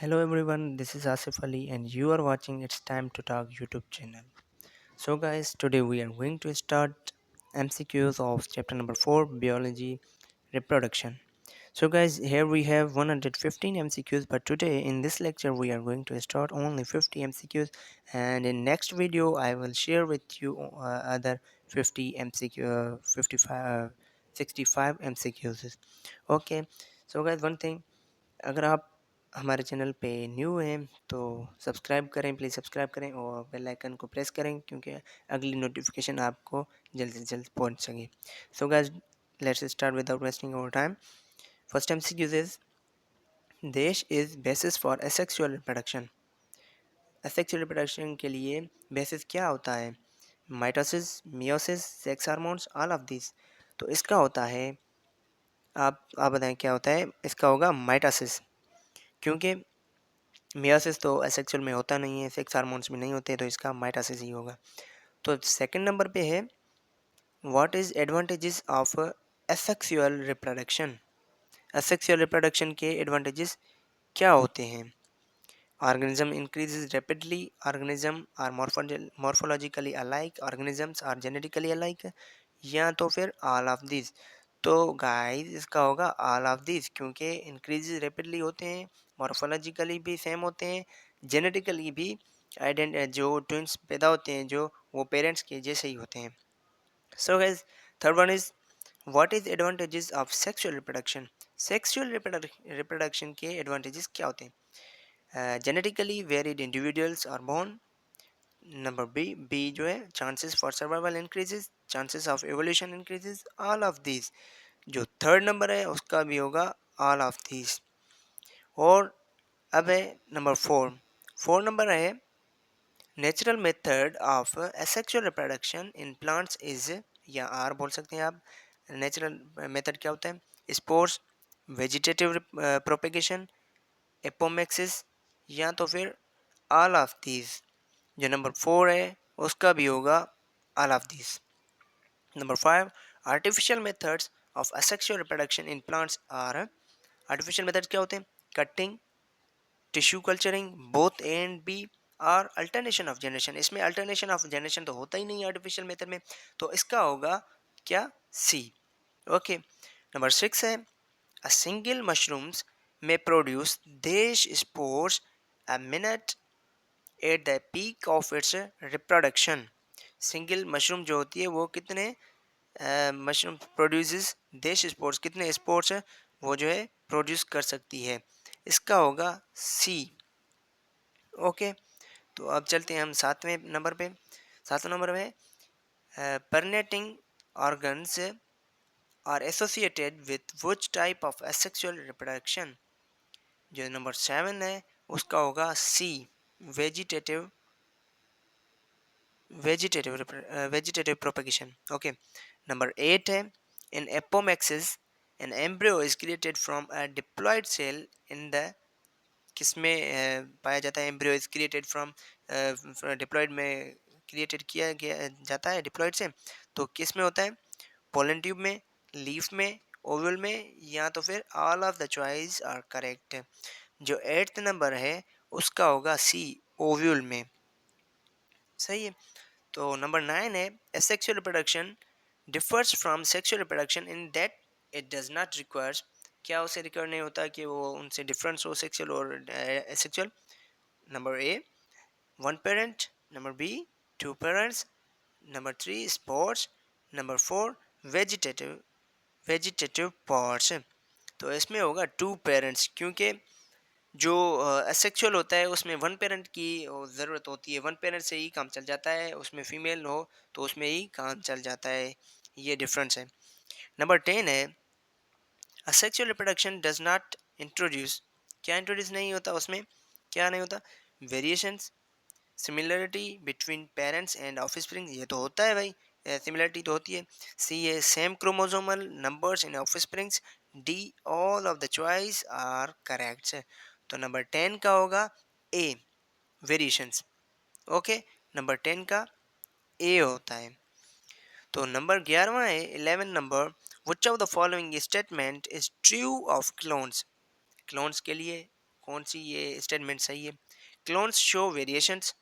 Hello everyone, this is Asif Ali and you are watching It's Time to Talk YouTube channel. So guys, today we are going to start MCQs of chapter number 4 Biology Reproduction. So guys, here we have 115 MCQs, but today in this lecture we are going to start only 50 MCQs, and in next video I will share with you other 50 MCQ 65 MCQs. Okay, so guys, one thing, अगर आप हमारे channel पे new हैं तो subscribe करें, please subscribe करें और bell icon को प्रेस करें क्योंकि अगली नोटिफिकेशन आपको जल्द से जल्द पहुंच सके। So guys, let's start without wasting our time. First MCQs is this is basis for asexual reproduction. Asexual reproduction के लिए बेसिस क्या होता है? Mitosis, meiosis, sex hormones, all of this. तो इसका होता है, आप बताएं क्या होता है? इसका होगा माइटोसिस, क्योंकि मियोसिस तो एसेक्सुअल में होता नहीं है, सेक्स हार्मोन्स में नहीं होते, तो इसका माइटोसिस ही होगा। तो सेकंड नंबर पे है, what is advantages of asexual reproduction. Asexual reproduction के एडवांटेजेस क्या होते हैं? Organism increases rapidly, organism are morphologically alike, organisms are genetically alike, या तो फिर ऑल ऑफ दिस। तो गाइस, इसका होगा ऑल ऑफ दिस, क्योंकि इंक्रीजेज रैपिडली होते हैं, मॉर्फोलॉजिकली भी सेम होते हैं, जेनेटिकली भी जो ट्विंस पैदा होते हैं जो वो पेरेंट्स के जैसे ही होते हैं। So guys, third one is, what is advantages of sexual reproduction. Sexual reproduction के एडवांटेजेस क्या होते हैं? Genetically varied individuals are born. Number B जो है, chances for survival increases, chances of evolution increases, all of this. जो third number है उसका भी होगा ऑल ऑफ दिस। और अब है नंबर फोर नंबर है, natural method of asexual reproduction in plants is, या आर बोल सकते हैं आप। नेचुरल मेथड क्या होता है? स्पोर्स, वेजिटेटिव प्रोपेगेशन, एपोमेक्सिस, या तो फिर ऑल ऑफ दीज। जो नंबर 4 है उसका भी होगा all of these. Number 5, artificial methods of asexual reproduction in plants are. Artificial methods क्या होते हैं? Cutting, tissue culturing, both A and B, और अल्टरनेशन ऑफ जनरेशन। इसमें अल्टरनेशन ऑफ जनरेशन तो होता ही नहीं है आर्टिफिशियल मेथड में, तो इसका होगा क्या? सी। ओके, नंबर 6 है, अ सिंगल मशरूम्स में प्रोड्यूस देश spores a minute at the peak of its reproduction. Single mushroom जो होती है वो कितने मशरूम प्रोड्यूसेस देश स्पोर्स, कितने स्पोर्स वो जो है प्रोड्यूस कर सकती है? इसका होगा सी। ओके, तो अब चलते हैं हम सातवें नंबर पे। सातवें नंबर में perennating organs are associated with which type of asexual reproduction. जो नंबर 7 है उसका होगा C, vegetative vegetative propagation. Okay, number 8 है, in apomixis an embryo is created from a diploid cell in the. किसमें पाया जाता है embryo is created from? Diploid में क्रिएटेड किया गया जाता है डिप्लॉयड से, तो किस में होता है? पोलन ट्यूब में, लीफ में, ओवल में, या तो फिर all of the choice are correct. जो 8th नंबर है उसका होगा सी, ओव्यूल में। सही है। तो नंबर 9 है, asexual reproduction differs from sexual reproduction in that it does not requires. क्या उसे रिक्वायर नहीं होता कि वो उनसे डिफरेंस हो सेक्सुअल और asexual? Number A, one parent, number B, two parents, number 3 spores, number 4 vegetative vegetative parts. तो इसमें होगा टू पेरेंट्स, क्योंकि जो एसेक्सुअल होता है उसमें वन पेरेंट की ज़रूरत होती है, वन पेरेंट से ही काम चल जाता है, उसमें फीमेल हो तो उसमें ही काम चल जाता है। ये डिफरेंस है। नंबर 10 है, asexual reproduction does not introduce. क्या इंट्रोड्यूस नहीं होता उसमें? क्या नहीं होता? Variations, similarity between parents and offspring. ये तो होता है भाई, सिमिलरिटी तो होती है। सी है, same chromosomal numbers in offsprings. D, all of the choice are correct. तो नंबर 10 का होगा ए, वेरिएशंस। ओके, नंबर 10 का ए होता है। तो नंबर 11वां है, 11 number, which of the following statement is true of clones. Clones के लिए कौन सी ये स्टेटमेंट सही है। Clones show variations,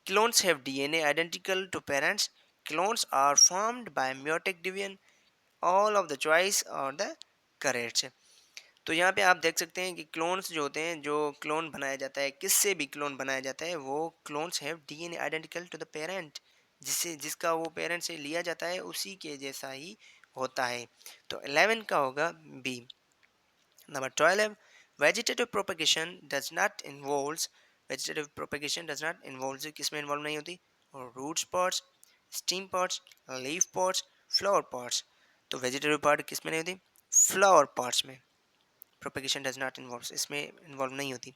clones have DNA identical to parents, clones are formed by meiotic division, all of the choice are the correct. तो यहाँ पे आप देख सकते हैं कि क्लोन्स जो होते हैं, जो क्लोन बनाया जाता है, किससे भी क्लोन बनाया जाता है, वो clones have DNA identical to the parent, जिससे जिसका वो पेरेंट से लिया जाता है उसी के जैसा ही होता है। तो 11 का होगा B. Number 12, vegetative propagation does not involves, vegetative propagation does not involves, किसमें इन्वॉल्व नहीं होती, और root pots, stem pots, leaf pots, flower pots. तो वेजिटेटिव पार्ट किसमें नहीं होती, फ्लावर पॉट्स में। प्रोपेगेशन डज नॉट इन्वॉल्व, इसमें इन्वॉल्व नहीं होती।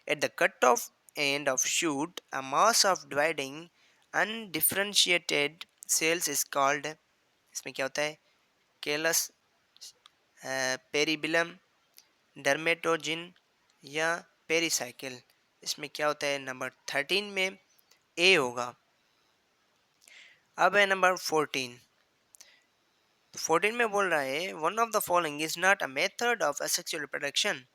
At the cut off end of shoot a mass of dividing undifferentiated cells is called, इसमें क्या होता है, केलस, पेरिबिलम, डर्मेटोजिन या पेरिसाइकिल। इसमें क्या होता है, नंबर 13 में ए होगा। अब है नंबर 14। 14 में बोल रहा है one of the following is not a method of asexual reproduction,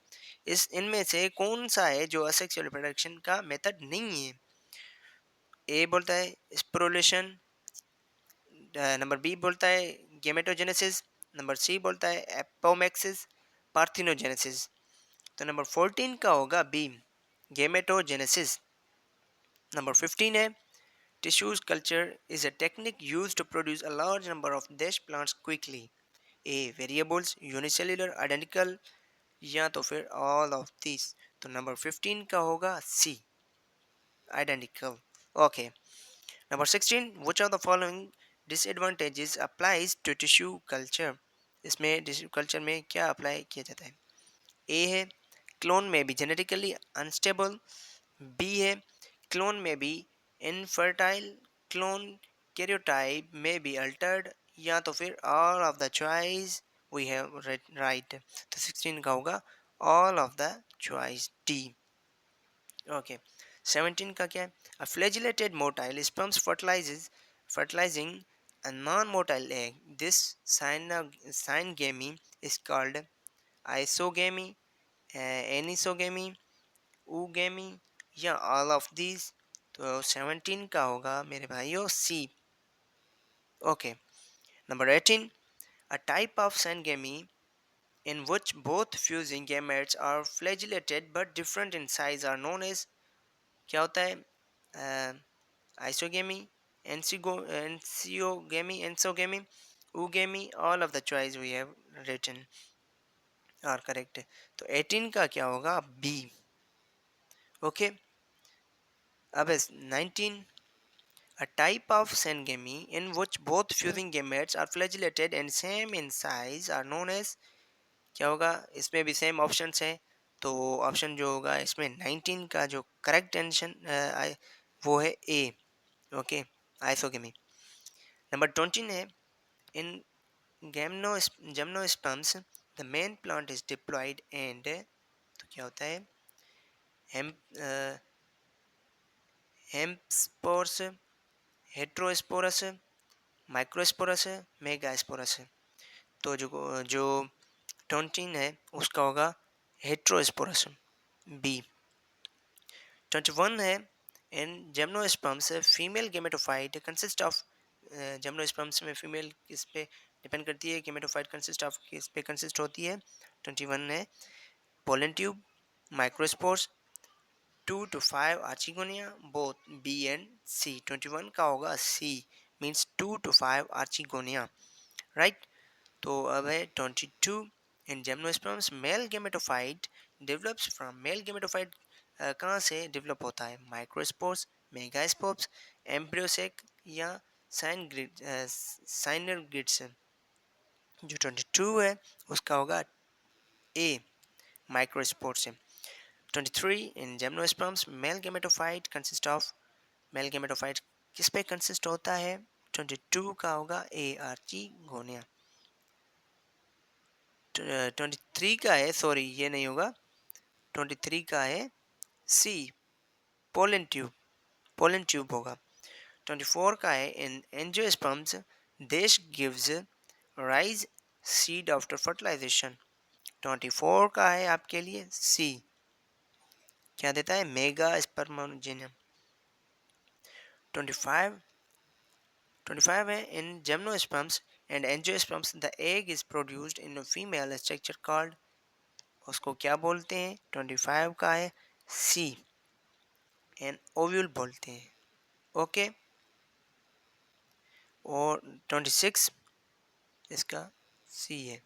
इस इनमें से कौन सा है जो असेक्सुअल रिप्रोडक्शन का मेथड नहीं है। ए बोलता है स्पोरुलेशन, नंबर बी बोलता है गेमेटोजेनेसिस, नंबर सी बोलता है एपोमेक्सिस, पार्थिनोजेनेसिस। तो नंबर 14 का होगा बी, गेमेटोजेनेसिस। नंबर 15 है tissues culture is a technique used to produce a large number of dish plants quickly, A variables, unicellular, identical, या तो फिर ऑल ऑफ दिस। तो नंबर 15 का होगा C, identical. Okay. Number 16. Which of the following disadvantages applies to tissue culture? इसमें tissue culture में क्या apply किया जाता है। ए है क्लोन में बी जेनेटिकली अनस्टेबल, बी है क्लोन में बी इनफर्टाइल, क्लोन कैरियोटाइप में बी अल्टर्ड, या तो फिर all of the choice we have right. तो 16 का होगा all of the choice D. Okay. 17 का क्या है, a flagellated motile sperms fertilizing a non-motile egg, this syngamy is called isogamy, anisogamy, oogamy, या ऑल ऑफ these। तो 17 का होगा मेरे भाइयों सी। Okay. Number 18, a type of syngamy in which both fusing gametes are flagellated but different in size are known as, क्या होता है, isogamy, anisogamy, anisogamy, oogamy, all of the choice we have written are correct. तो 18 का क्या होगा B. Okay. अब 19, a type of syngamy in which both fusing gametes are flagellated and same in size are known as, क्या होगा, इसमें भी same option है। तो ऑप्शन जो होगा इसमें 19 का जो करेक्ट आंसर वो है ए। Okay, isogamy. नंबर 20 है इन gymnosperms the main plant is diploid and, तो क्या होता है, हेम हेम्पस्पोरस, हेट्रोस्पोरस, माइक्रोस्पोरस, मेगास्पोरस। तो जो टोंटिन है उसका होगा हेट्रोस्पोरस, बी। 21 है in gymnosperms female gametophyte consist of, gymnosperms में फीमेल किस पे डिपेंड करती है, गेमेटोफाइट कंसिस्ट ऑफ किस पे कंसिस्ट होती है। 21 है pollen tube, microspores, 2 to 5 archegonia, both B and C. 21 का होगा C, means 2 to 5 archegonia, right. तो अब है 22, in gymnosperms male gametophyte develops from male gametophyte, कहाँ से डेवलप होता है, माइक्रोस्पोर्स, मेगास्पोर्स, एम्ब्रियोसेक, या साइनर से। जो 22 है उसका होगा ए, माइक्रोस्पोर्स से। 23, इन gymnosperms male gametophyte consist of, mail gametophyte किस पे कंसिस्ट होता है, 22 का होगा ए, आर्चिगोनिया। 23 का है, सॉरी ये नहीं होगा, 23 का है C, pollen tube, pollen tube होगा। 24 का है in angiosperms this gives rise seed after fertilisation. 24 का है आपके लिए सी, क्या देता है? मेगा स्पर्मोजेनियम। 25 25 है, in gymnosperms and angiosperms the egg is produced in a female structure called, उसको क्या बोलते हैं? 25 का है सी, एन ओव्यूल बोलते हैं। ओके, और 26 इसका सी है।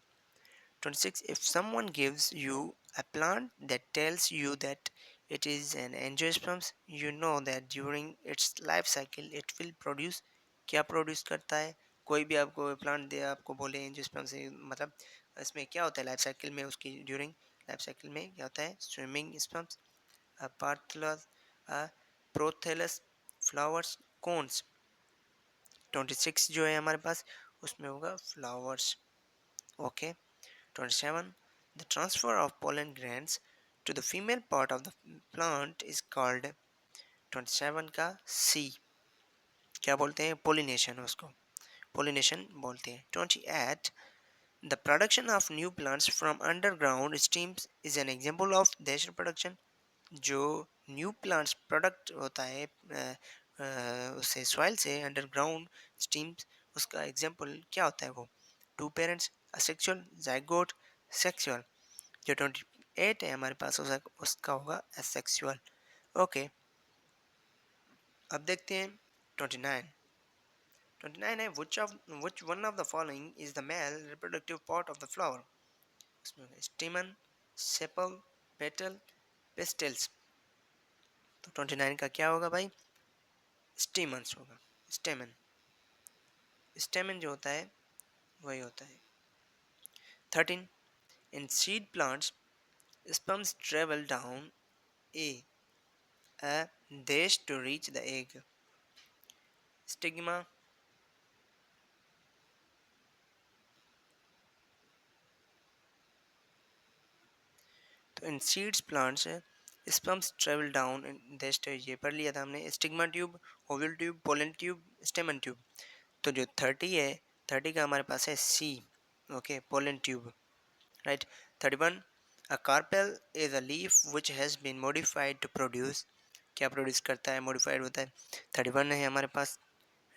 26, if someone gives you a plant that tells you that it is an angiosperms, you know that during its life cycle it will produce, क्या प्रोड्यूस करता है? कोई भी आपको प्लांट दे, आपको बोले एंजियोस्पर्म से, मतलब इसमें क्या होता है लाइफ साइकिल में, उसकी ड्यूरिंग लाइफ साइकिल में क्या होता है? Swimming sperms, prothallus, prothallus, flowers, cones. 26 जो है हमारे पास उसमें होगा flowers. Okay, 27, the transfer of pollen grains to the female part of the plant is called, 27 का C, क्या बोलते हैं? पोलिनेशन, उसको पोलिनेशन बोलते हैं। 28, the production of new plants from underground streams is an example of natural production, जो new plants product होता है उससे सॉइल से अंडरग्राउंड स्ट्रीम्स, उसका एग्जांपल क्या होता है? वो two parents, asexual, zygote, sexual. जो 28 है हमारे पास उसका होगा एसेक्सुअल। ओके, अब देखते हैं 29। 29 है, which one of the following is the male reproductive part of the flower, उसमें स्टेमन, सेपल, पेटल, पेस्टल्स। तो 29 का क्या होगा भाई? स्टेमन्स होगा, स्टेमन। स्टेमन जो होता है वही होता है। 13, in seed plants sperms travel down a dash to reach the egg, stigma। तो इन seeds plants sperms travel down in the stage, ये पढ़ लिया था हमने। Stigma tube, oval tube, pollen tube, stamen tube. तो जो 30 है, 30 का हमारे पास है C. Okay, pollen tube, right. 31, a carpel is a leaf which has been modified to produce, क्या प्रोड्यूस करता है? मॉडिफाइड होता है। 31 है हमारे पास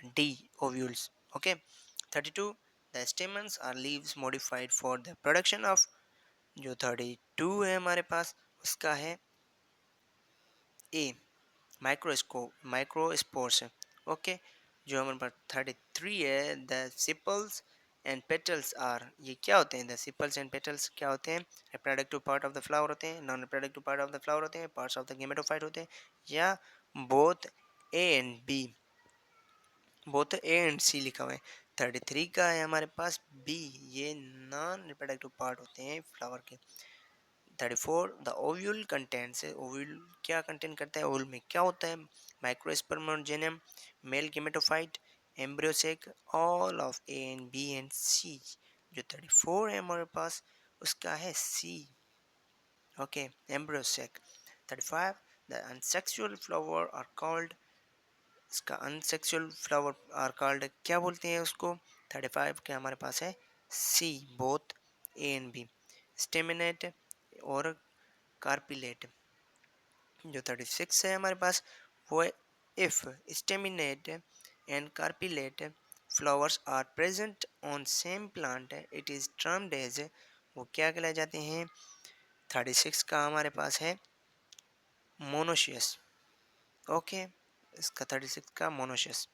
D, ovules. Okay, 32, the stamens are leaves modified for the production of, जो 32 है हमारे पास उसका है ए, माइक्रोस्पोर्स। ओके, जो हमारे पास 33 है, द सिपल्स एंड पेटल्स आर, ये क्या होते हैं? द सिपल्स एंड पेटल्स क्या होते हैं? Reproductive part of the flower होते हैं, non reproductive part of the flower होते हैं, पार्ट्स ऑफ द गेमेटोफाइट होते हैं, या both A and B, both A and C लिखा हुआ है। 33 का है हमारे पास बी, ये नॉन रिप्रोडक्टिव पार्ट होते हैं फ्लावर के। 34, द ओव्यूल कंटेंट्स, ओव्यूल क्या कंटेंट करता है? ओव्यूल में क्या होता है? Microsporangium, male gametophyte, embryo sac, all of A and B and C. जो 34 है हमारे पास उसका है C. Okay, embryo sac. 35, the unisexual flower are called, इसका अनसेक्सुअल फ्लावर आर कॉल्ड क्या बोलते हैं उसको? 35 के हमारे पास है C, both A and B. Staminate और कार्पिलेट। जो 36 है हमारे पास वो है, if staminate and carpellate flowers are present on same plant it is termed as, वो क्या कहलाए जाते हैं? 36 का हमारे पास है मोनोशियस। ओके, इसका 36 का मोनोशियस।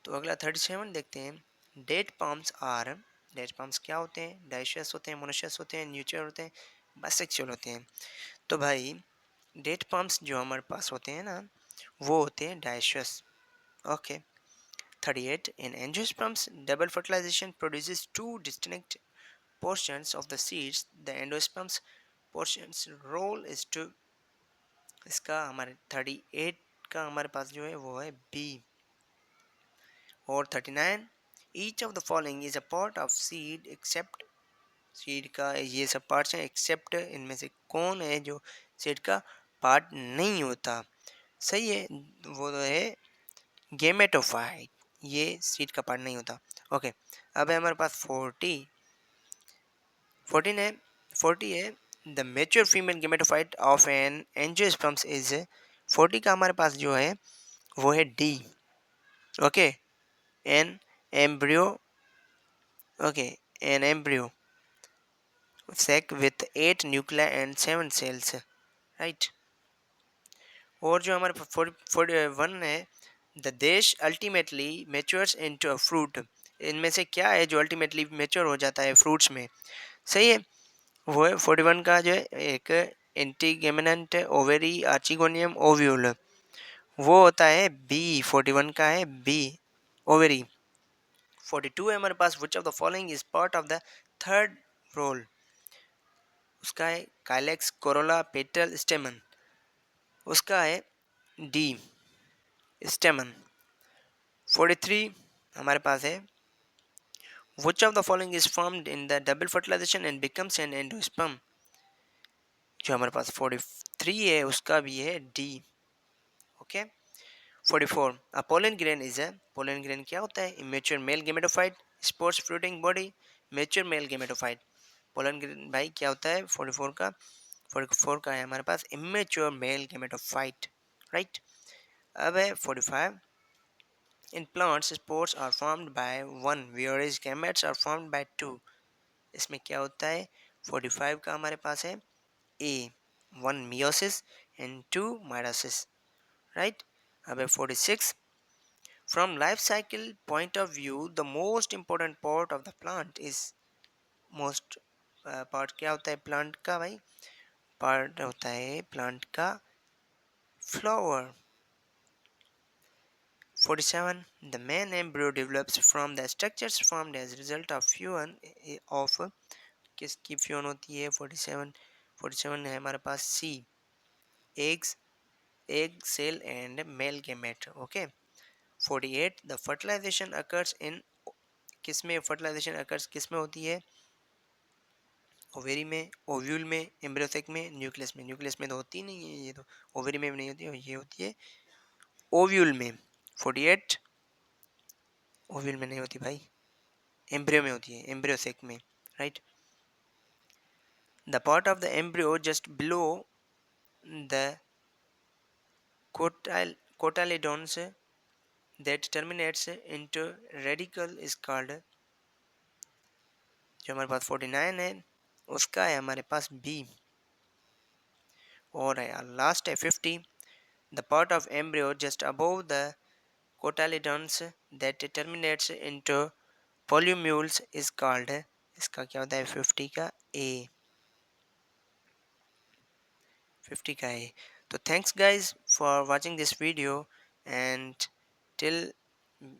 तो अगला 37 देखते हैं। Date palms are, date palms क्या होते हैं? डाइशियस होते हैं, मोनोशियस होते हैं, न्यूट्रल होते हैं, बाइसेक्सुअल होते हैं। तो भाई डेट पाम्स जो हमारे पास होते हैं ना वो होते हैं dioecious. Okay, 38, in angiosperms double fertilisation produces two distinct portions of the seeds, the endosperms portions role is to, इसका हमारे 38 का हमारे पास जो है वो है बी। और 39, each of the following is a part of seed except, seed का ये सब पार्ट्स हैं एक्सेप्ट, इनमें से कौन है जो सीड का पार्ट नहीं होता? सही है, वो तो है गेमेटोफाइट, ये सीड का पार्ट नहीं होता। ओके, अब है हमारे पास 40, 14 है, 40 है, the mature female gametophyte of an angiosperms is 40 का हमारे पास जो है वो है D. Okay, an embryo, okay, an embryo sac with 8 nuclei and 7 cells, right. और जो हमारे 41 है, द देश ultimately matures into a fruit, इनमें से क्या है जो अल्टीमेटली मेच्योर हो जाता है फ्रूट्स में? सही है, वो है 41 का जो है एक एंटीगेमिनेंट ओवेरी आर्चिगोनियम ओव्यूल, वो होता है बी। 41 का है बी, ओवेरी। 42 है हमारे पास, which of the following is part of the third whorl, उसका है काइलेक्स, कोरोला, पेटल, स्टेमन, उसका है डी, स्टेमन। 43 हमारे पास है, which of the following is formed in the double fertilization and becomes an endosperm, जो हमारे पास 43 है उसका भी है D. Okay, 44 a pollen grain is a, pollen grain क्या होता है? immature male gametophyte, spores fruiting body, mature male gametophyte। pollen grain भाई क्या होता है? 44 का है हमारे पास immature male gametophyte, राइट। अब है 45, in plants spores are formed by one whereas gametes are formed by two, इसमें क्या होता है? 45 का हमारे पास है A, one meiosis and two mitosis, right. अब है 46, from life cycle point of view the most important part of the plant is, most part क्या होता है प्लांट का भाई? पार्ट होता है प्लांट का flower. 47, the main embryo develops from the structures formed as a result of fusion of, किसकी fusion होती है? 47 है हमारे पास C, eggs, egg cell and male gamete। Okay, 48 the fertilization occurs in, किसमें fertilization occurs किसमें होती है? ओवेरी में, ओव्यूल में, एम्ब्रियोसेक में, न्यूक्लियस में। न्यूक्लियस में तो होती नहीं है ये, तो ओवेरी में भी नहीं होती है, ये होती है ओव्यूल में। 48 ओव्यूल में नहीं होती भाई, एम्ब्रियो में होती है, एम्ब्रियोसेक में, right. The part of the embryo just below the cotyledons that terminates into radical is called, जो हमारे पास 49 है उसका है हमारे पास बी। और लास्ट है 50, the part of embryo just above the cotyledons that terminates into polymules is called, इसका क्या होता है 50 का ए, 50 का ए। तो thanks guys for watching this video and till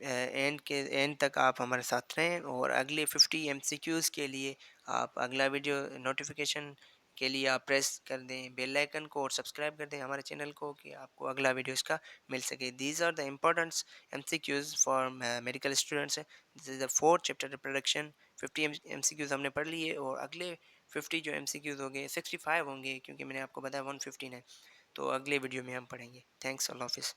and के एंड तक आप हमारे साथ रहें, और अगले 50 एमसीक्यूज़ के लिए आप अगला वीडियो नोटिफिकेशन के लिए आप प्रेस कर दें बेल आइकन को और सब्सक्राइब कर दें हमारे चैनल को, कि आपको अगला वीडियो इसका मिल सके। These are the importants MCQs for medical students. This is the fourth chapter reproduction. 50 MCQs हमने पढ़ लिए, और अगले 50 जो एमसीक्यूज़ होंगे 65 होंगे, क्योंकि मैंने आपको बताया 115 है, तो अगले वीडियो में हम पढ़ेंगे। थैंक्स, अल्लाह हाफिज़।